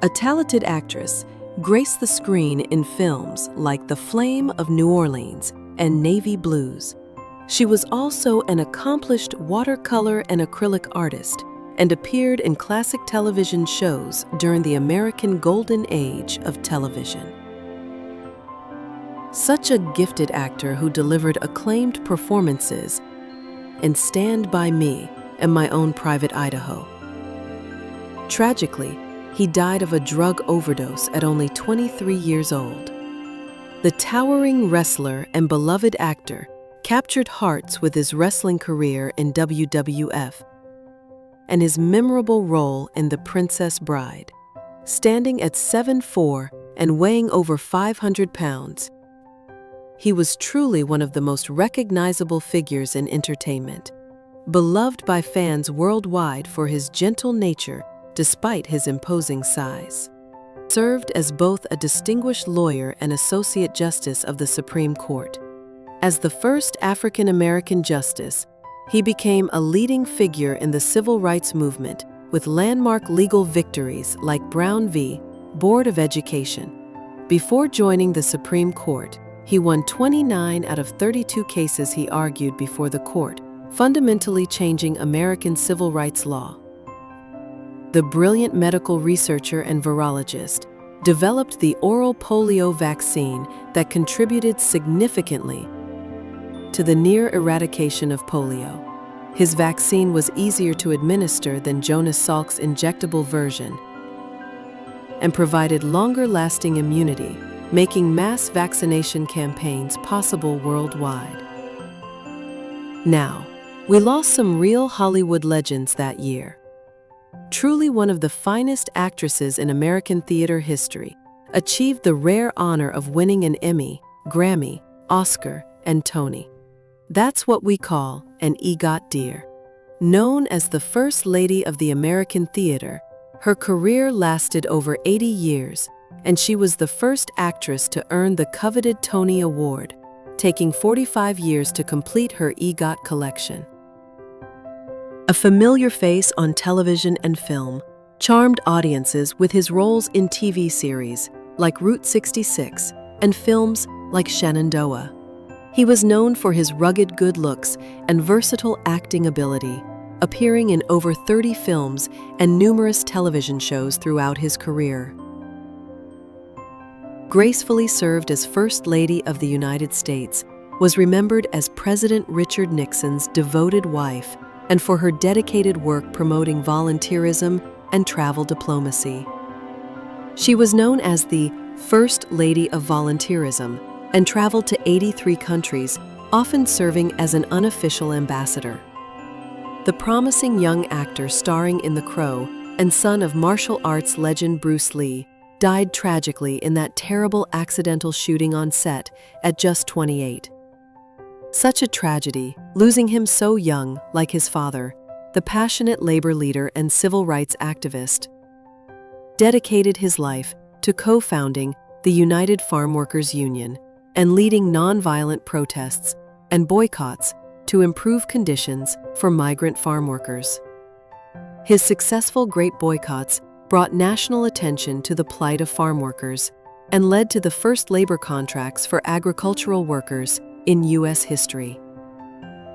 A talented actress, graced the screen in films like The Flame of New Orleans and Navy Blues. She was also an accomplished watercolor and acrylic artist and appeared in classic television shows during the American Golden Age of television. Such a gifted actor who delivered acclaimed performances in Stand By Me and My Own Private Idaho. Tragically, he died of a drug overdose at only 23 years old. The towering wrestler and beloved actor captured hearts with his wrestling career in WWF and his memorable role in The Princess Bride. Standing at 7'4" and weighing over 500 pounds, he was truly one of the most recognizable figures in entertainment, beloved by fans worldwide for his gentle nature despite his imposing size. Served as both a distinguished lawyer and Associate Justice of the Supreme Court. As the first African-American justice, he became a leading figure in the civil rights movement with landmark legal victories like Brown v. Board of Education. Before joining the Supreme Court, he won 29 out of 32 cases he argued before the court, fundamentally changing American civil rights law. The brilliant medical researcher and virologist developed the oral polio vaccine that contributed significantly to the near eradication of polio. His vaccine was easier to administer than Jonas Salk's injectable version and provided longer-lasting immunity, making mass vaccination campaigns possible worldwide. Now, we lost some real Hollywood legends that year. Truly one of the finest actresses in American theater history, achieved the rare honor of winning an Emmy, Grammy, Oscar, and Tony. That's what we call an EGOT dear. Known as the First Lady of the American Theater, her career lasted over 80 years, and she was the first actress to earn the coveted Tony Award, taking 45 years to complete her EGOT collection. A familiar face on television and film, charmed audiences with his roles in TV series like Route 66 and films like Shenandoah. He was known for his rugged good looks and versatile acting ability, appearing in over 30 films and numerous television shows throughout his career. Gracefully served as First Lady of the United States, was remembered as President Richard Nixon's devoted wife and for her dedicated work promoting volunteerism and travel diplomacy. She was known as the First Lady of Volunteerism and traveled to 83 countries, often serving as an unofficial ambassador. The promising young actor starring in The Crow and son of martial arts legend Bruce Lee died tragically in that terrible accidental shooting on set at just 28. Such a tragedy, losing him so young, like his father, the passionate labor leader and civil rights activist, dedicated his life to co-founding the United Farm Workers Union and leading nonviolent protests and boycotts to improve conditions for migrant farm workers. His successful great boycotts brought national attention to the plight of farm workers and led to the first labor contracts for agricultural workers in U.S. history.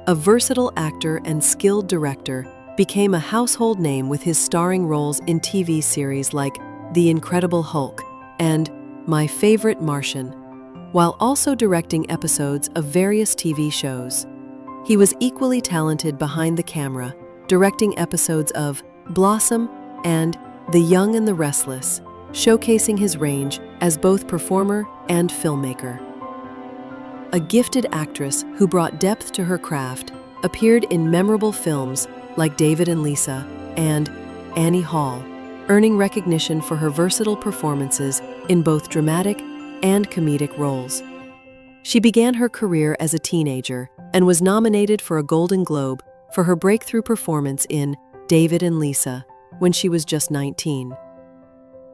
A versatile actor and skilled director, became a household name with his starring roles in TV series like The Incredible Hulk and My Favorite Martian, while also directing episodes of various TV shows. He was equally talented behind the camera, directing episodes of Blossom and The Young and the Restless, showcasing his range as both performer and filmmaker. A gifted actress who brought depth to her craft, appeared in memorable films like David and Lisa and Annie Hall, earning recognition for her versatile performances in both dramatic and comedic roles. She began her career as a teenager and was nominated for a Golden Globe for her breakthrough performance in David and Lisa when she was just 19.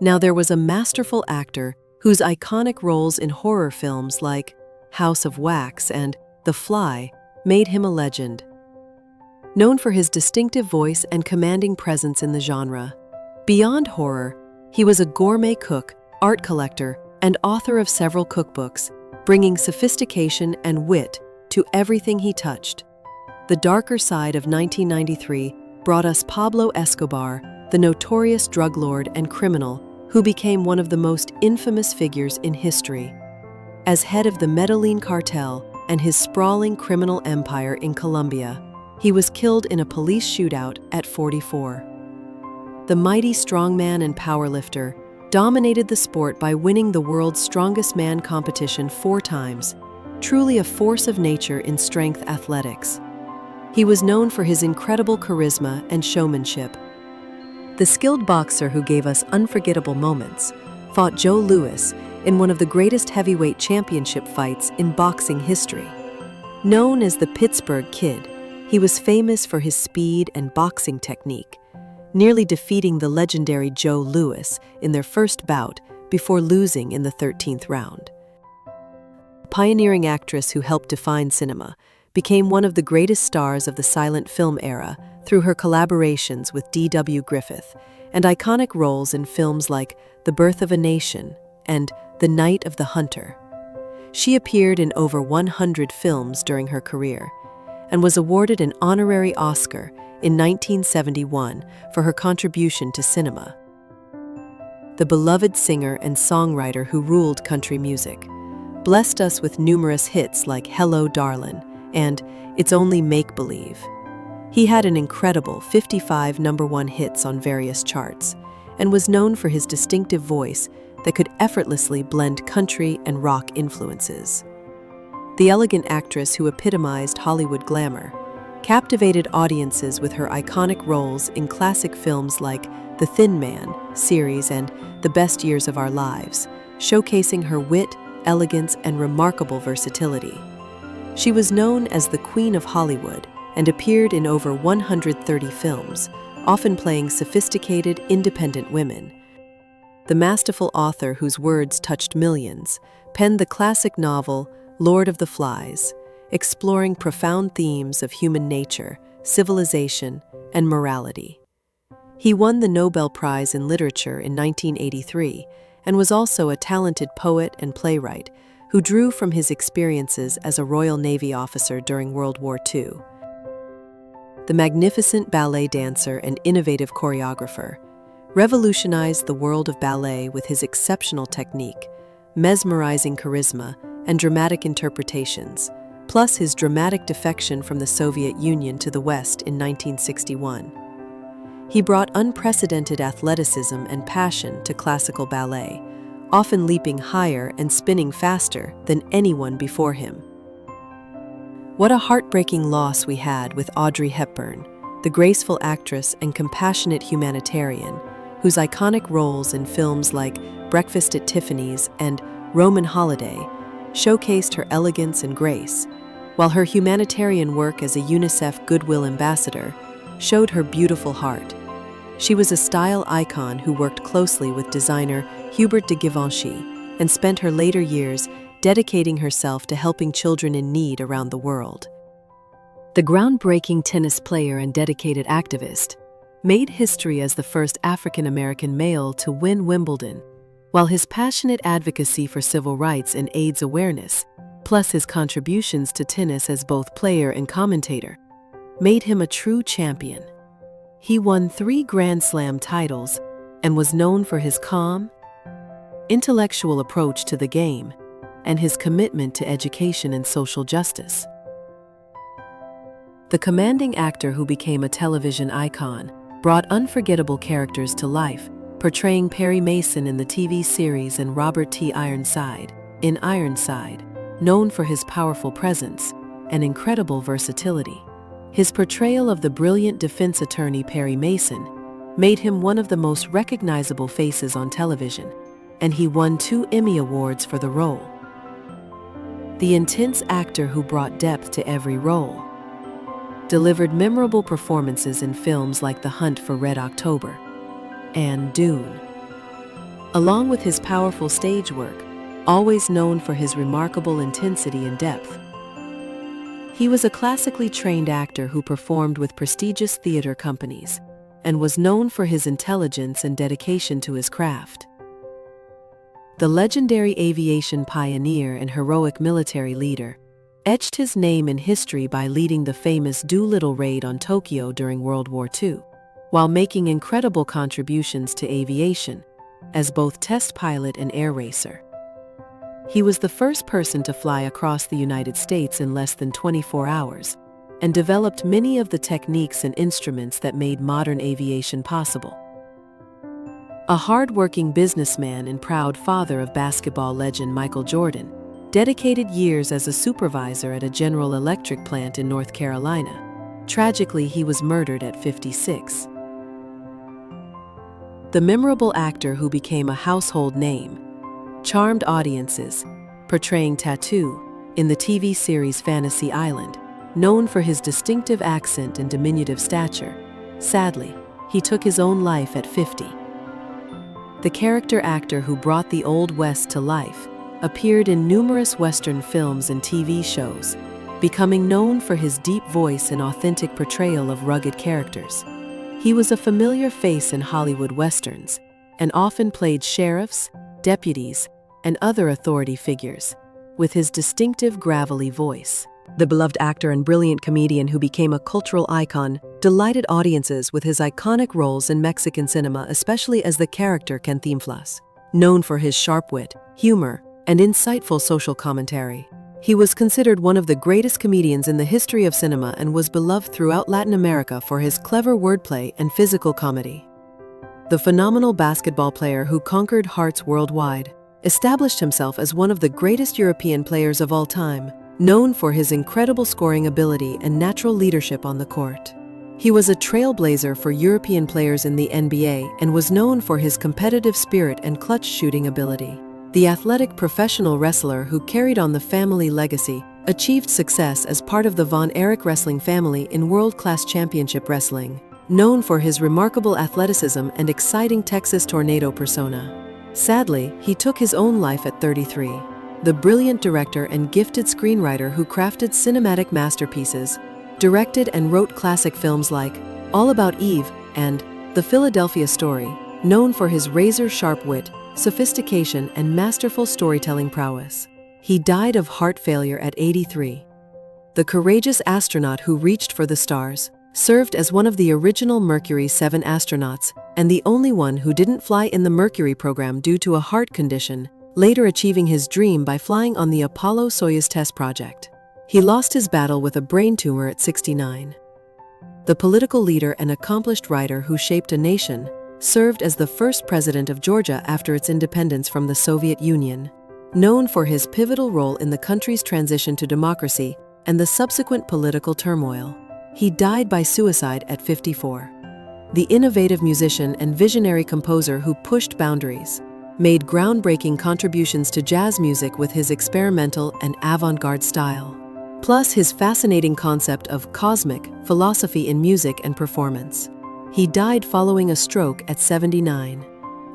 Now there was a masterful actor whose iconic roles in horror films like House of Wax and The Fly made him a legend. Known for his distinctive voice and commanding presence in the genre, beyond horror, He was a gourmet cook, art collector, and author of several cookbooks, bringing sophistication and wit to everything he touched. The darker side of 1993 brought us Pablo Escobar, the notorious drug lord and criminal who became one of the most infamous figures in history. As head of the Medellin cartel and his sprawling criminal empire in Colombia, he was killed in a police shootout at 44. The mighty strongman and powerlifter dominated the sport by winning the world's strongest man competition 4 times, truly a force of nature in strength athletics. He was known for his incredible charisma and showmanship. The skilled boxer who gave us unforgettable moments fought Joe Louis in one of the greatest heavyweight championship fights in boxing history. Known as the Pittsburgh Kid, he was famous for his speed and boxing technique, nearly defeating the legendary Joe Louis in their first bout before losing in the 13th round. A pioneering actress who helped define cinema, became one of the greatest stars of the silent film era through her collaborations with D.W. Griffith and iconic roles in films like The Birth of a Nation and The Night of the Hunter. She appeared in over 100 films during her career and was awarded an honorary Oscar in 1971 for her contribution to cinema. The beloved singer and songwriter who ruled country music, blessed us with numerous hits like Hello, Darlin', and It's Only Make-Believe. He had an incredible 55 #1 hits on various charts and was known for his distinctive voice that could effortlessly blend country and rock influences. The elegant actress who epitomized Hollywood glamour captivated audiences with her iconic roles in classic films like The Thin Man series and The Best Years of Our Lives, showcasing her wit, elegance, and remarkable versatility. She was known as the Queen of Hollywood and appeared in over 130 films, often playing sophisticated, independent women. The masterful author whose words touched millions penned the classic novel Lord of the Flies, exploring profound themes of human nature, civilization, and morality. He won the Nobel Prize in Literature in 1983 and was also a talented poet and playwright who drew from his experiences as a Royal Navy officer during World War II. The magnificent ballet dancer and innovative choreographer revolutionized the world of ballet with his exceptional technique, mesmerizing charisma, and dramatic interpretations, plus his dramatic defection from the Soviet Union to the West in 1961. He brought unprecedented athleticism and passion to classical ballet, often leaping higher and spinning faster than anyone before him. What a heartbreaking loss we had with Audrey Hepburn, the graceful actress and compassionate humanitarian, whose iconic roles in films like Breakfast at Tiffany's and Roman Holiday showcased her elegance and grace, while her humanitarian work as a UNICEF Goodwill Ambassador showed her beautiful heart. She was a style icon who worked closely with designer Hubert de Givenchy and spent her later years dedicating herself to helping children in need around the world. The groundbreaking tennis player and dedicated activist made history as the first African-American male to win Wimbledon, while his passionate advocacy for civil rights and AIDS awareness, plus his contributions to tennis as both player and commentator, made him a true champion. He won 3 Grand Slam titles and was known for his calm, intellectual approach to the game and his commitment to education and social justice. The commanding actor who became a television icon brought unforgettable characters to life, portraying Perry Mason in the TV series and Robert T. Ironside in Ironside, known for his powerful presence and incredible versatility. His portrayal of the brilliant defense attorney Perry Mason made him one of the most recognizable faces on television, and he won 2 Emmy Awards for the role. The intense actor who brought depth to every role delivered memorable performances in films like The Hunt for Red October and Dune. Along with his powerful stage work, always known for his remarkable intensity and depth, he was a classically trained actor who performed with prestigious theater companies, and was known for his intelligence and dedication to his craft. The legendary aviation pioneer and heroic military leader etched his name in history by leading the famous Doolittle raid on Tokyo during World War II, while making incredible contributions to aviation as both test pilot and air racer. He was the first person to fly across the United States in less than 24 hours and developed many of the techniques and instruments that made modern aviation possible. A hard-working businessman and proud father of basketball legend Michael Jordan, dedicated years as a supervisor at a General Electric plant in North Carolina. Tragically, he was murdered at 56. The memorable actor who became a household name charmed audiences, portraying Tattoo in the TV series Fantasy Island, known for his distinctive accent and diminutive stature. Sadly, he took his own life at 50. The character actor who brought the Old West to life appeared in numerous Western films and TV shows, becoming known for his deep voice and authentic portrayal of rugged characters. He was a familiar face in Hollywood Westerns and often played sheriffs, deputies, and other authority figures, with his distinctive gravelly voice. The beloved actor and brilliant comedian who became a cultural icon delighted audiences with his iconic roles in Mexican cinema, especially as the character Cantinflas. Known for his sharp wit, humor, and insightful social commentary, he was considered one of the greatest comedians in the history of cinema and was beloved throughout Latin America for his clever wordplay and physical comedy. The phenomenal basketball player who conquered hearts worldwide established himself as one of the greatest European players of all time, known for his incredible scoring ability and natural leadership on the court. He was a trailblazer for European players in the NBA and was known for his competitive spirit and clutch shooting ability. The athletic professional wrestler who carried on the family legacy achieved success as part of the Von Erich wrestling family in world-class championship wrestling, known for his remarkable athleticism and exciting Texas Tornado persona. Sadly, he took his own life at 33. The brilliant director and gifted screenwriter who crafted cinematic masterpieces, directed and wrote classic films like All About Eve and The Philadelphia Story, known for his razor-sharp wit, sophistication, and masterful storytelling prowess. He died of heart failure at 83. The courageous astronaut who reached for the stars, served as one of the original Mercury 7 astronauts and the only one who didn't fly in the Mercury program due to a heart condition, later achieving his dream by flying on the Apollo-Soyuz test project. He lost his battle with a brain tumor at 69. The political leader and accomplished writer who shaped a nation, served as the first president of Georgia after its independence from the Soviet Union. Known for his pivotal role in the country's transition to democracy and the subsequent political turmoil, he died by suicide at 54. The innovative musician and visionary composer who pushed boundaries, made groundbreaking contributions to jazz music with his experimental and avant-garde style, plus his fascinating concept of cosmic philosophy in music and performance. He died following a stroke at 79.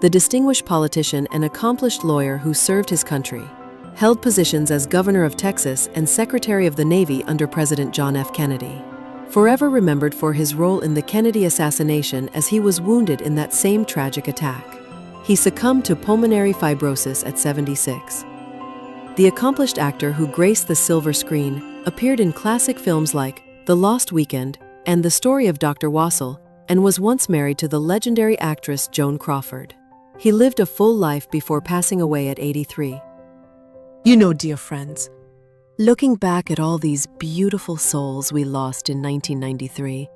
The distinguished politician and accomplished lawyer who served his country, held positions as Governor of Texas and Secretary of the Navy under President John F. Kennedy. Forever remembered for his role in the Kennedy assassination as he was wounded in that same tragic attack. He succumbed to pulmonary fibrosis at 76. The accomplished actor who graced the silver screen appeared in classic films like The Lost Weekend and The Story of Dr. Wassel, and was once married to the legendary actress Joan Crawford. He lived a full life before passing away at 83. You know, dear friends, looking back at all these beautiful souls we lost in 1993,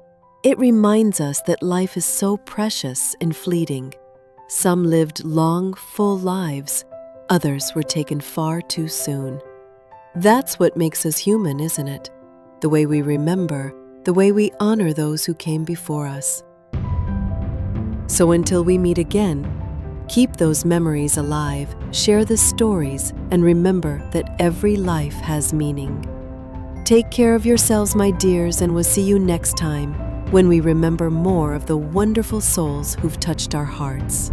it reminds us that life is so precious and fleeting. Some lived long, full lives. Others were taken far too soon. That's what makes us human, isn't it? The way we remember, the way we honor those who came before us. So until we meet again, keep those memories alive, share the stories, and remember that every life has meaning. Take care of yourselves, my dears, and we'll see you next time when we remember more of the wonderful souls who've touched our hearts.